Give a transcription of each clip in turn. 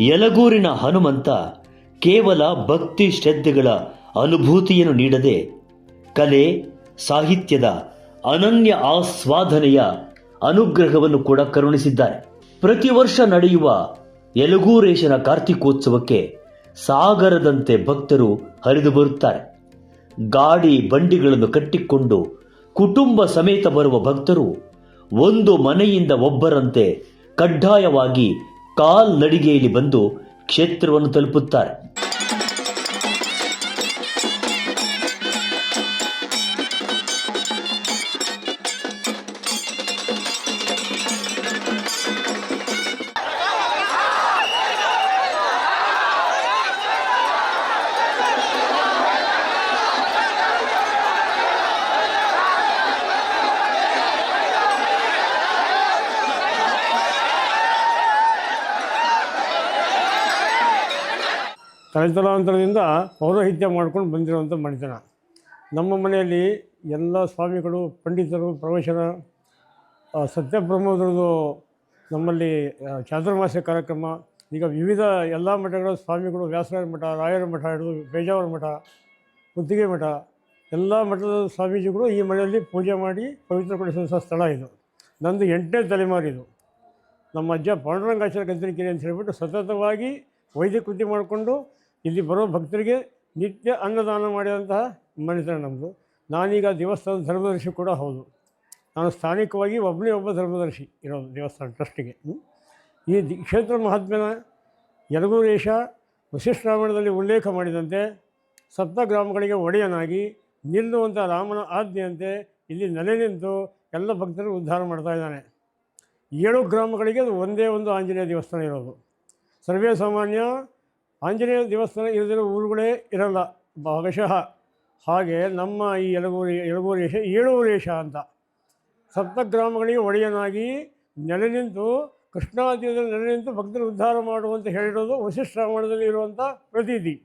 ಯಲಗೂರಿನ ಹನುಮಂತ ಕೇವಲ ಭಕ್ತಿ ಶ್ರದ್ಧೆಗಳ ಅನುಭೂತಿಯನ್ನು ನೀಡದೆ ಕಲೆ ಸಾಹಿತ್ಯದ ಅನನ್ಯ ಆಸ್ವಾದನೆಯ ಅನುಗ್ರಹವನ್ನು ಕೂಡ ಕರುಣಿಸಿದ್ದಾರೆ. ಪ್ರತಿ ವರ್ಷ ನಡೆಯುವ ಯಲಗೂರೇಶನ ಕಾರ್ತಿಕೋತ್ಸವಕ್ಕೆ ಸಾಗರದಂತೆ ಭಕ್ತರು ಹರಿದು ಬರುತ್ತಾರೆ. ಗಾಡಿ ಬಂಡಿಗಳನ್ನು ಕಟ್ಟಿಕೊಂಡು ಕುಟುಂಬ ಸಮೇತ ಬರುವ ಭಕ್ತರು ಒಂದು ಮನೆಯಿಂದ ಒಬ್ಬರಂತೆ ಕಡ್ಡಾಯವಾಗಿ ಕಾಲ್ನಡಿಗೆಯಲ್ಲಿ ಬಂದು ಕ್ಷೇತ್ರವನ್ನು ತಲುಪುತ್ತಾರೆ. ತಲೆತಲಾಂತರದಿಂದ ಪೌರೋಹಿತ್ಯ ಮಾಡ್ಕೊಂಡು ಬಂದಿರುವಂಥ ಮನೆತನ. ನಮ್ಮ ಮನೆಯಲ್ಲಿ ಎಲ್ಲ ಸ್ವಾಮಿಗಳು, ಪಂಡಿತರು, ಪ್ರವಚನ, ಸತ್ಯಬ್ರಹ್ಮದ್ರದ್ದು ನಮ್ಮಲ್ಲಿ ಚಾತುರ್ಮಾಸ್ಯ ಕಾರ್ಯಕ್ರಮ, ಈಗ ವಿವಿಧ ಎಲ್ಲ ಮಠಗಳ ಸ್ವಾಮಿಗಳು, ವ್ಯಾಸರಾಯರ ಮಠ, ರಾಯರ ಮಠ ಹಿಡಿದು ಪೇಜಾವರ ಮಠ, ಮುತ್ತಿಗೆ ಮಠ, ಎಲ್ಲ ಮಠದ ಸ್ವಾಮೀಜಿಗಳು ಈ ಮನೆಯಲ್ಲಿ ಪೂಜೆ ಮಾಡಿ ಪವಿತ್ರಗೊಳಿಸುವಂಥ ಸ್ಥಳ ಇದು. ನಂದು 8ನೇ ತಲೆಮಾರಿದು. ನಮ್ಮ ಅಜ್ಜ ಪಾಂಡುರಂಗಾಚಾರ್ಯ ಗಂತನಕೆರೆ ಅಂತ ಹೇಳಿಬಿಟ್ಟು ಸತತವಾಗಿ ವೈದಿಕೃತಿ ಮಾಡಿಕೊಂಡು ಇಲ್ಲಿ ಬರೋ ಭಕ್ತರಿಗೆ ನಿತ್ಯ ಅನ್ನದಾನ ಮಾಡಿದಂತಹ ಮನೆತನ ನಮ್ಮದು. ನಾನೀಗ ದೇವಸ್ಥಾನದ ಧರ್ಮದರ್ಶಿ ಕೂಡ ಹೌದು. ನಾನು ಸ್ಥಾನಿಕವಾಗಿ ಒಬ್ಬ ಧರ್ಮದರ್ಶಿ ಇರೋದು ದೇವಸ್ಥಾನ ಟ್ರಸ್ಟಿಗೆ. ಈ ಕ್ಷೇತ್ರ ಮಹಾತ್ಮ್ಯನ ಯಲಗೂರೇಶ ವಸಿಷ್ಠರಾಮಾಯಣದಲ್ಲಿ ಉಲ್ಲೇಖ ಮಾಡಿದಂತೆ ಸಪ್ತಗ್ರಾಮಗಳಿಗೆ ಒಡೆಯನಾಗಿ ನಿಲ್ಲುವಂಥ ರಾಮನ ಆಜ್ಞೆಯಂತೆ ಇಲ್ಲಿ ನೆಲೆ ನಿಂತು ಎಲ್ಲ ಭಕ್ತರು ಉದ್ಧಾರ ಮಾಡ್ತಾ ಇದ್ದಾನೆ. 7 ಗ್ರಾಮಗಳಿಗೆ ಅದು ಒಂದೇ ಒಂದು ಆಂಜನೇಯ ದೇವಸ್ಥಾನ ಇರೋದು. ಸರ್ವೇ ಸಾಮಾನ್ಯ ಆಂಜನೇಯ ದೇವಸ್ಥಾನ ಇರದಿರೋ ಊರುಗಳೇ ಇರಲ್ಲ ಭಾಗಶಃ. ಹಾಗೆ ನಮ್ಮ ಈ ಯಲಗೂರೇಶ 7 ರೇಷ ಅಂತ ಸಪ್ತಗ್ರಾಮಗಳಿಗೆ ಒಡೆಯನಾಗಿ ನೆಲೆ ನಿಂತು ಕೃಷ್ಣಾ ತೀರದಲ್ಲಿ ನೆಲೆ ನಿಂತು ಭಕ್ತರು ಉದ್ಧಾರ ಮಾಡುವಂತ ಹೇಳಿರೋದು ವಸಿಷ್ಠ ರಾಮಾಯಣದಲ್ಲಿ ಇರುವಂಥ ಪ್ರತೀತಿ.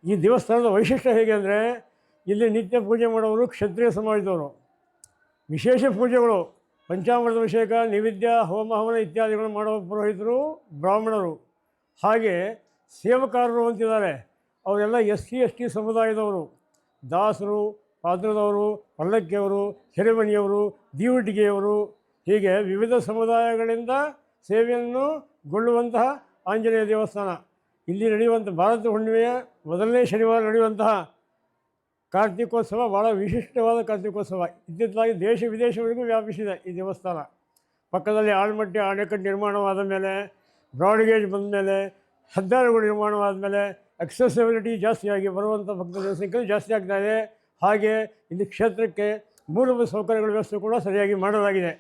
ಈ ದೇವಸ್ಥಾನದ ವೈಶಿಷ್ಟ್ಯ ಹೇಗೆ ಅಂದರೆ ಇಲ್ಲಿ ನಿತ್ಯ ಪೂಜೆ ಮಾಡೋರು ಕ್ಷತ್ರಿಯ ಸಮಾಜದವರು. ವಿಶೇಷ ಪೂಜೆಗಳು, ಪಂಚಾಮೃತ ಅಭಿಷೇಕ, ನೈವೇದ್ಯ, ಹೋಮ ಹವನ ಇತ್ಯಾದಿಗಳನ್ನು ಮಾಡುವ ಪುರೋಹಿತರು ಬ್ರಾಹ್ಮಣರು. ಹಾಗೆ ಸೇವಕಾರರು ಅಂತಿದ್ದಾರೆ, ಅವರೆಲ್ಲ SC/ST ಸಮುದಾಯದವರು. ದಾಸರು, ಪಾತ್ರದವರು, ಪಲ್ಲಕ್ಕಿಯವರು, ಸೆರೆಮನಿಯವರು, ದೀವಟಿಗೆಯವರು, ಹೀಗೆ ವಿವಿಧ ಸಮುದಾಯಗಳಿಂದ ಸೇವೆಯನ್ನು ಗೊಳ್ಳುವಂತಹ ಆಂಜನೇಯ ದೇವಸ್ಥಾನ. ಇಲ್ಲಿ ನಡೆಯುವಂಥ ಭಾರತ ಹುಣ್ಣಿಮೆಯ ಮೊದಲನೇ ಶನಿವಾರ ನಡೆಯುವಂತಹ ಕಾರ್ತಿಕೋತ್ಸವ ಭಾಳ ವಿಶಿಷ್ಟವಾದ ಕಾರ್ತಿಕೋತ್ಸವ. ಇತ್ತಿತ್ತಲಾಗಿ ದೇಶ ವಿದೇಶವರೆಗೂ ವ್ಯಾಪಿಸಿದೆ ಈ ದೇವಸ್ಥಾನ. ಪಕ್ಕದಲ್ಲಿ ಆಳ್ಮಟ್ಟಿ ಅಣೆಕಟ್ಟು ನಿರ್ಮಾಣವಾದ ಮೇಲೆ, ಬ್ರಾಡ್ಗೇಜ್ ಬಂದ ಮೇಲೆ, ಹೆದ್ದಾರಿಗಳು ನಿರ್ಮಾಣವಾದ ಮೇಲೆ ಅಕ್ಸೆಸಿಬಿಲಿಟಿ ಜಾಸ್ತಿಯಾಗಿ ಬರುವಂಥ ಭಕ್ತರ ಸಂಖ್ಯೆ ಜಾಸ್ತಿ ಆಗ್ತಾ ಇದೆ. ಹಾಗೆ ಇಲ್ಲಿ ಕ್ಷೇತ್ರಕ್ಕೆ ಮೂಲಭೂತ ಸೌಕರ್ಯಗಳ ವ್ಯವಸ್ಥೆ ಕೂಡ ಸರಿಯಾಗಿ ಮಾಡಲಾಗಿದೆ.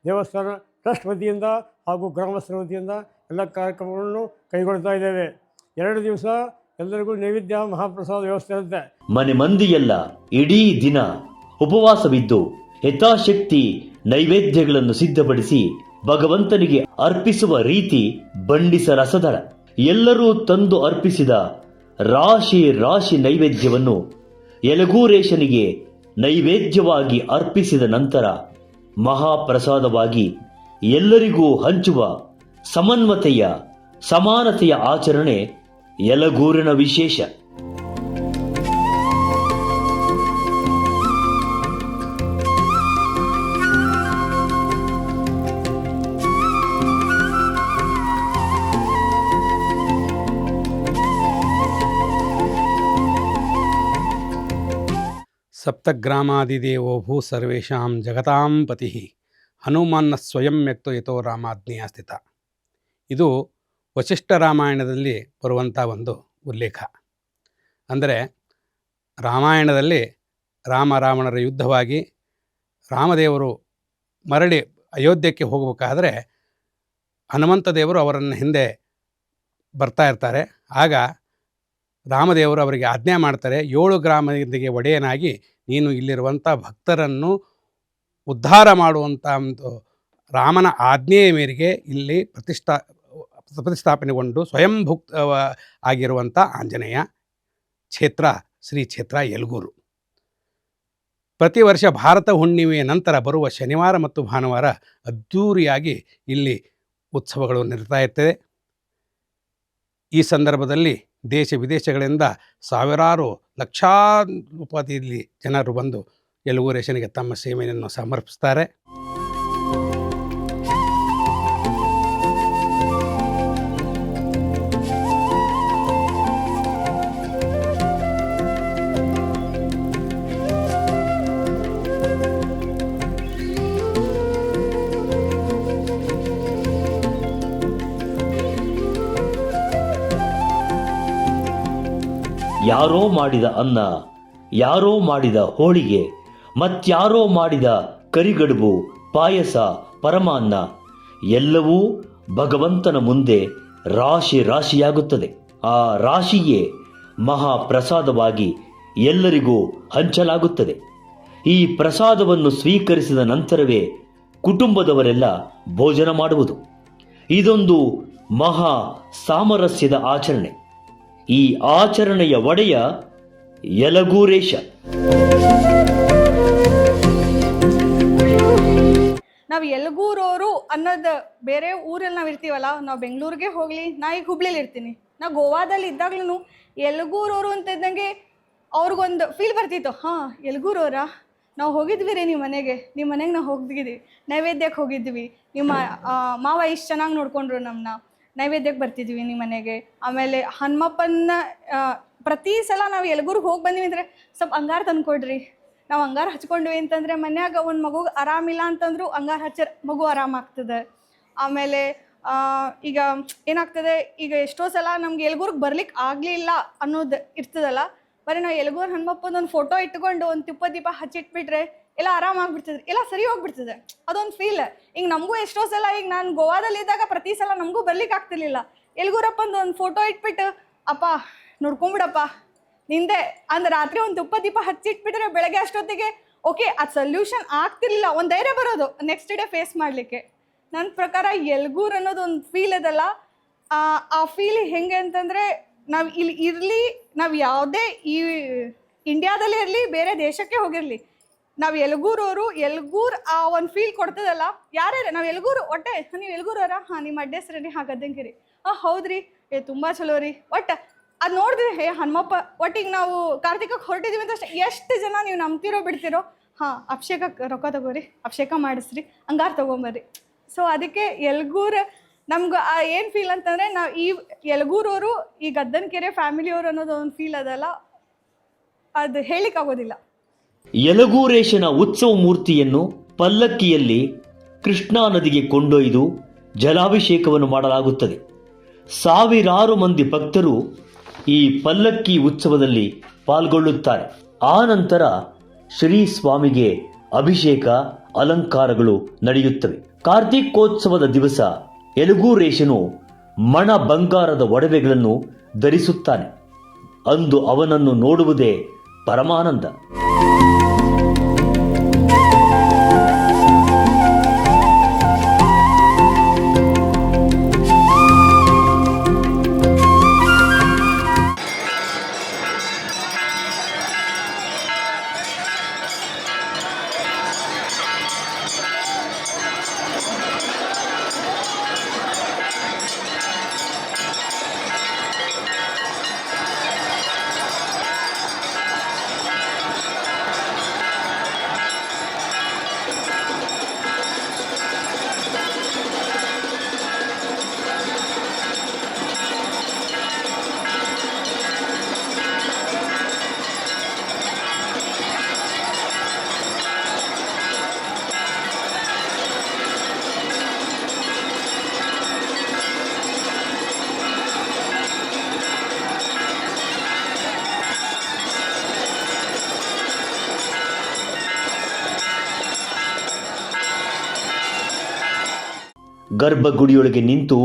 ದೇವಸ್ಥಾನ ಟ್ರಸ್ಟ್ ವತಿಯಿಂದ ಹಾಗೂ ಗ್ರಾಮಸ್ಥರ ವತಿಯಿಂದ ಎಲ್ಲ ಕಾರ್ಯಕ್ರಮಗಳನ್ನು ಕೈಗೊಳ್ತಾ ಇದ್ದೇವೆ. 2 ದಿವಸ ಎಲ್ಲರಿಗೂ ನೈವೇದ್ಯ ಮಹಾಪ್ರಸಾದ ವ್ಯವಸ್ಥೆ ಇರುತ್ತೆ. ಮನೆ ಮಂದಿಯೆಲ್ಲ ಇಡೀ ದಿನ ಉಪವಾಸವಿದ್ದು ಯಥಾಶಕ್ತಿ ನೈವೇದ್ಯಗಳನ್ನು ಸಿದ್ಧಪಡಿಸಿ ಭಗವಂತನಿಗೆ ಅರ್ಪಿಸುವ ರೀತಿ ಬಂಡಿಸ ರಸದಳ. ಎಲ್ಲರೂ ತಂದು ಅರ್ಪಿಸಿದ ರಾಶಿ ರಾಶಿ ನೈವೇದ್ಯವನ್ನು ಯಲಗೂರೇಶನಿಗೆ ನೈವೇದ್ಯವಾಗಿ ಅರ್ಪಿಸಿದ ನಂತರ ಮಹಾಪ್ರಸಾದವಾಗಿ ಎಲ್ಲರಿಗೂ ಹಂಚುವ ಸಮನ್ವತೆಯ ಸಮಾನತೆಯ ಆಚರಣೆ ಯಲಗೂರಿನ ವಿಶೇಷ. ಸಪ್ತಗ್ರಾಮಾದಿದೇವೋ ಭೂ ಸರ್ವೇಷಾಂ ಜಗತಾಂ ಪತಿ ಹನುಮಾನ್ನ ಸ್ವಯಂ ವ್ಯಕ್ತೋ ಯಥೋ ರಾಮಾಜ್ಞೆಯ ಸ್ಥಿತ. ಇದು ವಸಿಷ್ಠ ರಾಮಾಯಣದಲ್ಲಿ ಬರುವಂಥ ಒಂದು ಉಲ್ಲೇಖ. ಅಂದರೆ ರಾಮಾಯಣದಲ್ಲಿ ರಾವಣರ ಯುದ್ಧವಾಗಿ ರಾಮದೇವರು ಮರಳಿ ಅಯೋಧ್ಯಕ್ಕೆ ಹೋಗಬೇಕಾದ್ರೆ ಹನುಮಂತ ದೇವರು ಅವರನ್ನು ಹಿಂದೆ ಬರ್ತಾ ಇರ್ತಾರೆ. ಆಗ ರಾಮದೇವರು ಅವರಿಗೆ ಆಜ್ಞೆ ಮಾಡ್ತಾರೆ, 7 ಗ್ರಾಮಗಳಿಗೆ ಒಡೆಯನಾಗಿ ನೀನು ಇಲ್ಲಿರುವಂಥ ಭಕ್ತರನ್ನು ಉದ್ಧಾರ ಮಾಡುವಂಥ ಒಂದು ರಾಮನ ಆಜ್ಞೆಯ ಮೇರೆಗೆ ಇಲ್ಲಿ ಪ್ರತಿಷ್ಠಾಪನೆಗೊಂಡು ಸ್ವಯಂಭುಕ್ತ ಆಗಿರುವಂಥ ಆಂಜನೇಯ ಕ್ಷೇತ್ರ ಶ್ರೀ ಕ್ಷೇತ್ರ ಯಲಗೂರು. ಪ್ರತಿ ವರ್ಷ ಭಾರತ ಹುಣ್ಣಿಮೆಯ ನಂತರ ಬರುವ ಶನಿವಾರ ಮತ್ತು ಭಾನುವಾರ ಅದ್ಧೂರಿಯಾಗಿ ಇಲ್ಲಿ ಉತ್ಸವಗಳು ನಡೀತಾ ಇರ್ತದೆ. ಈ ಸಂದರ್ಭದಲ್ಲಿ ದೇಶ ವಿದೇಶಗಳಿಂದ ಸಾವಿರಾರು ಲಕ್ಷಾನುಪಾತಿಯಲ್ಲಿ ಜನರು ಬಂದು ಯಲಗೂರೇಶನಿಗೆ ತಮ್ಮ ಸೇವೆಯನ್ನು ಸಮರ್ಪಿಸ್ತಾರೆ. ಯಾರೋ ಮಾಡಿದ ಅನ್ನ, ಯಾರೋ ಮಾಡಿದ ಹೋಳಿಗೆ, ಮತ್ಯಾರೋ ಮಾಡಿದ ಕರಿಗಡುಬು, ಪಾಯಸ, ಪರಮಾನ್ನ ಎಲ್ಲವೂ ಭಗವಂತನ ಮುಂದೆ ರಾಶಿ ರಾಶಿಯಾಗುತ್ತದೆ. ಆ ರಾಶಿಯೇ ಮಹಾಪ್ರಸಾದವಾಗಿ ಎಲ್ಲರಿಗೂ ಹಂಚಲಾಗುತ್ತದೆ. ಈ ಪ್ರಸಾದವನ್ನು ಸ್ವೀಕರಿಸಿದ ನಂತರವೇ ಕುಟುಂಬದವರೆಲ್ಲ ಭೋಜನ ಮಾಡುವುದು. ಇದೊಂದು ಮಹಾ ಸಾಮರಸ್ಯದ ಆಚರಣೆ. ಈ ಆಚರಣೆಯ ಒಡೆಯ ಯಲಗೂರೇಶ. ನಾವು ಯಲಗೂರವರು ಅನ್ನೋದು ಬೇರೆ ಊರಲ್ಲಿ ನಾವು ಇರ್ತೀವಲ್ಲ, ನಾವು ಬೆಂಗಳೂರಿಗೆ ಹೋಗಲಿ, ನಾ ಈಗ ಹುಬ್ಳಿಲಿ ಇರ್ತೀನಿ, ನಾ ಗೋವಾದಲ್ಲಿ ಇದ್ದಾಗ್ಲೂ ಯಲಗೂರವರು ಅಂತ ಇದ್ದಂಗೆ ಅವ್ರಿಗೊಂದು ಫೀಲ್ ಬರ್ತಿತ್ತು. ಹಾಂ, ಯಲಗೂರವರಾ, ನಾವು ಹೋಗಿದ್ವಿ ರೀ ನಿಮ್ಮ ಮನೆಗೆ ನಾವು ಹೋಗಿದ್ವಿ, ನೈವೇದ್ಯಕ್ಕೆ ಹೋಗಿದ್ವಿ, ನಿಮ್ಮ ಮಾವ ಇಷ್ಟು ಚೆನ್ನಾಗಿ ನೋಡ್ಕೊಂಡ್ರು ನಮ್ಮನ್ನ, ನೈವೇದ್ಯಕ್ಕೆ ಬರ್ತಿದ್ವಿ ನಿಮ್ಮ ಮನೆಗೆ. ಆಮೇಲೆ ಹನುಮಪ್ಪನ ಪ್ರತಿ ಸಲ ನಾವು ಯಲಗೂರಿಗೆ ಹೋಗಿ ಬಂದ್ವಿ ಅಂದರೆ ಸ್ವಲ್ಪ ಅಂಗಾರ ತಂದ್ಕೊಡ್ರಿ, ನಾವು ಅಂಗಾರ ಹಚ್ಕೊಂಡ್ವಿ ಅಂತಂದರೆ ಮನ್ಯಾಗ ಒಂದು ಮಗುಗೆ ಆರಾಮಿಲ್ಲ ಅಂತಂದ್ರು ಅಂಗಾರ ಹಚ್ಚ ಮಗು ಆರಾಮಾಗ್ತದೆ. ಆಮೇಲೆ ಈಗ ಏನಾಗ್ತದೆ, ಈಗ ಎಷ್ಟೋ ಸಲ ನಮ್ಗೆ ಯಲಗೂರಿಗೆ ಬರ್ಲಿಕ್ಕೆ ಆಗಲಿಲ್ಲ ಅನ್ನೋದು ಇರ್ತದಲ್ಲ, ಬರೀ ನಾವು ಯಲಗೂರು ಹನುಮಪ್ಪಂದು ಫೋಟೋ ಇಟ್ಕೊಂಡು ಒಂದು ತುಪ್ಪ ದೀಪ ಹಚ್ಚಿಟ್ಬಿಟ್ರೆ ಎಲ್ಲ ಆರಾಮಾಗ್ಬಿಡ್ತದೆ, ಎಲ್ಲ ಸರಿ ಹೋಗ್ಬಿಡ್ತದೆ. ಅದೊಂದು ಫೀಲ್. ಈಗ ನಮಗೂ ಎಷ್ಟೋ ಸಲ, ಈಗ ನಾನು ಗೋವಾದಲ್ಲಿದ್ದಾಗ ಪ್ರತಿ ಸಲ ನಮಗೂ ಬರ್ಲಿಕ್ಕೆ ಆಗ್ತಿರ್ಲಿಲ್ಲ, ಯಲಗೂರಪ್ಪಂದು ಒಂದು ಫೋಟೋ ಇಟ್ಬಿಟ್ಟು ಅಪ್ಪ ನೋಡ್ಕೊಂಬಿಡಪ್ಪ ನಿಂದೆ ಅಂದ್ರೆ ರಾತ್ರಿ ಒಂದು ತುಪ್ಪ ದೀಪ ಹಚ್ಚಿಟ್ಬಿಟ್ರೆ ಬೆಳಗ್ಗೆ ಅಷ್ಟೊತ್ತಿಗೆ ಓಕೆ ಅದು ಸೊಲ್ಯೂಷನ್ ಆಗ್ತಿರ್ಲಿಲ್ಲ, ಒಂದು ಧೈರ್ಯ ಬರೋದು ನೆಕ್ಸ್ಟ್ ಡೇ ಫೇಸ್ ಮಾಡಲಿಕ್ಕೆ. ನನ್ನ ಪ್ರಕಾರ ಯಲಗೂರು ಅನ್ನೋದು ಒಂದು ಫೀಲ್ ಅದಲ್ಲ, ಆ ಫೀಲ್ ಹೆಂಗೆ ಅಂತಂದರೆ, ನಾವು ಇಲ್ಲಿ ಇರಲಿ, ನಾವು ಯಾವುದೇ ಈ ಇಂಡಿಯಾದಲ್ಲೇ ಇರಲಿ, ಬೇರೆ ದೇಶಕ್ಕೆ ಹೋಗಿರಲಿ, ನಾವು ಯಲಗೂರವರು, ಯಲಗೂರು ಆ ಒಂದು ಫೀಲ್ ಕೊಡ್ತದಲ್ಲ. ಯಾರ್ಯಾರು ನಾವು ಯಲಗೂರು ಒಟ್ಟೆ, ನೀವು ಯಲಗೂರವರಾ, ಹಾಂ ನಿಮ್ಮ ಅಡ್ಡ ಹೆಸ್ರು ರೀ, ಹಾಂ ಗದ್ದಂಗೆ ರೀ, ಹಾಂ ಹೌದ್ರಿ, ತುಂಬ ಚಲೋ ರೀ, ಒಟ್ಟು ಅದು ನೋಡಿದ್ರೆ ಹೇ ಹನುಮಪ್ಪ, ಒಟ್ಟಿಗೆ ನಾವು ಕಾರ್ತಿಕಕ್ಕೆ ಹೊರಟಿದ್ದೀವಿ ಅಂತ ಅಷ್ಟೇ ಎಷ್ಟು ಜನ ನೀವು ನಂಬ್ತಿರೋ ಬಿಡ್ತಿರೋ, ಹಾಂ ಅಭಿಷೇಕಕ್ಕೆ ರೊಕ್ಕ ತಗೋರಿ, ಅಭಿಷೇಕ ಮಾಡಿಸ್ರಿ, ಹಂಗಾರು ತೊಗೊಂಬರ್ರಿ. ಸೊ ಅದಕ್ಕೆ ಯಲಗೂರು ನಮ್ಗೆ ಏನು ಫೀಲ್ ಅಂತಂದರೆ, ನಾವು ಈ ಯಲಗೂರವರು ಈ ಗದ್ದನಕೆರೆ ಫ್ಯಾಮಿಲಿಯವರು ಅನ್ನೋದು ಒಂದು ಫೀಲ್ ಅದಲ್ಲ, ಅದು ಹೇಳಿಕ್ಕಾಗೋದಿಲ್ಲ. ಯಲಗೂರೇಶನ ಉತ್ಸವ ಮೂರ್ತಿಯನ್ನು ಪಲ್ಲಕ್ಕಿಯಲ್ಲಿ ಕೃಷ್ಣಾ ನದಿಗೆ ಕೊಂಡೊಯ್ದು ಜಲಾಭಿಷೇಕವನ್ನು ಮಾಡಲಾಗುತ್ತದೆ. ಸಾವಿರಾರು ಮಂದಿ ಭಕ್ತರು ಈ ಪಲ್ಲಕ್ಕಿ ಉತ್ಸವದಲ್ಲಿ ಪಾಲ್ಗೊಳ್ಳುತ್ತಾರೆ. ಆ ನಂತರ ಶ್ರೀ ಸ್ವಾಮಿಗೆ ಅಭಿಷೇಕ, ಅಲಂಕಾರಗಳು ನಡೆಯುತ್ತವೆ. ಕಾರ್ತಿಕೋತ್ಸವದ ದಿವಸ ಯಲಗೂರೇಶನು ಮಣ ಬಂಗಾರದ ಒಡವೆಗಳನ್ನು ಧರಿಸುತ್ತಾನೆ. ಅಂದು ಅವನನ್ನು ನೋಡುವುದೇ ಪರಮಾನಂದ. ಗರ್ಭಗುಡಿಯೊಳಗೆ ನಿಂತು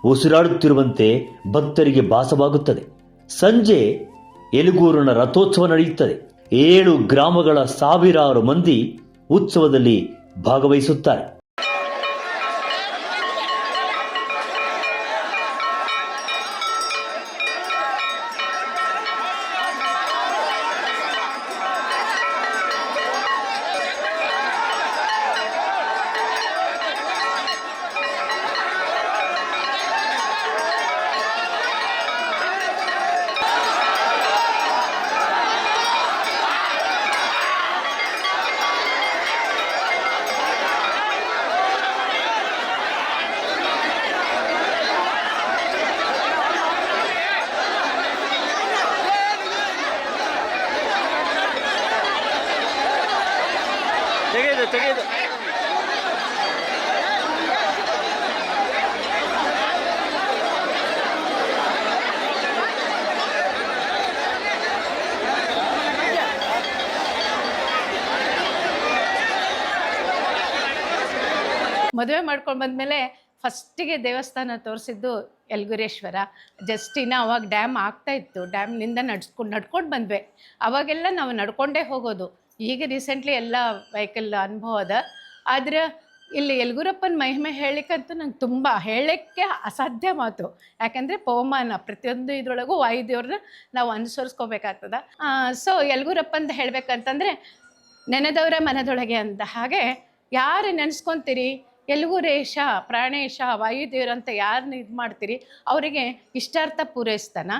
ಉಸಿರಾಡುತ್ತಿರುವಂತೆ ಭಕ್ತರಿಗೆ ಭಾಸವಾಗುತ್ತದೆ. ಸಂಜೆ ಯಲಗೂರಿನ ರಥೋತ್ಸವ ನಡೆಯುತ್ತದೆ. 7 ಗ್ರಾಮಗಳ ಸಾವಿರಾರು ಮಂದಿ ಉತ್ಸವದಲ್ಲಿ ಭಾಗವಹಿಸುತ್ತಾರೆ. ಮದುವೆ ಮಾಡ್ಕೊಂಡು ಬಂದಮೇಲೆ ಫಸ್ಟಿಗೆ ದೇವಸ್ಥಾನ ತೋರಿಸಿದ್ದು ಯಲ್ಗುರೇಶ್ವರ. ಜಸ್ಟಿನ ಅವಾಗ ಡ್ಯಾಮ್ ಆಗ್ತಾಯಿತ್ತು, ಡ್ಯಾಮ್ನಿಂದ ನಡ್ಕೊಂಡು ಬಂದ್ವಿ. ಅವಾಗೆಲ್ಲ ನಾವು ನಡ್ಕೊಂಡೇ ಹೋಗೋದು. ಈಗ ರೀಸೆಂಟ್ಲಿ ಎಲ್ಲ ವೆಹಿಕಲ್ ಅನುಭವ ಅದ. ಆದ್ರೆ ಇಲ್ಲಿ ಯಲ್ಗೂರಪ್ಪನ ಮಹಿಮೆ ಹೇಳಲಿಕ್ಕಂತೂ ನಂಗೆ ತುಂಬ ಹೇಳಲಿಕ್ಕೆ ಅಸಾಧ್ಯ ಮಾತು. ಯಾಕಂದರೆ ಪವಮಾನ ಪ್ರತಿಯೊಂದು ಇದರೊಳಗೂ ವಾಯುದೇವ್ರನ್ನ ನಾವು ಅನುಸರಿಸ್ಕೋಬೇಕಾಗ್ತದೆ. ಸೊ ಯಲ್ಗೂರಪ್ಪಂದು ಹೇಳಬೇಕಂತಂದರೆ ನೆನೆದವರ ಮನದೊಳಗೆ ಅಂತ. ಹಾಗೆ ಯಾರು ನೆನೆಸ್ಕೊತೀರಿ, ಯಲ್ಗೂರೇಶ, ಪ್ರಾಣೇಶ, ವಾಯುದೇವ್ರಂತ ಯಾರನ್ನ ಇದು ಮಾಡ್ತೀರಿ ಅವರಿಗೆ ಇಷ್ಟಾರ್ಥ ಪೂರೈಸ್ತಾನ.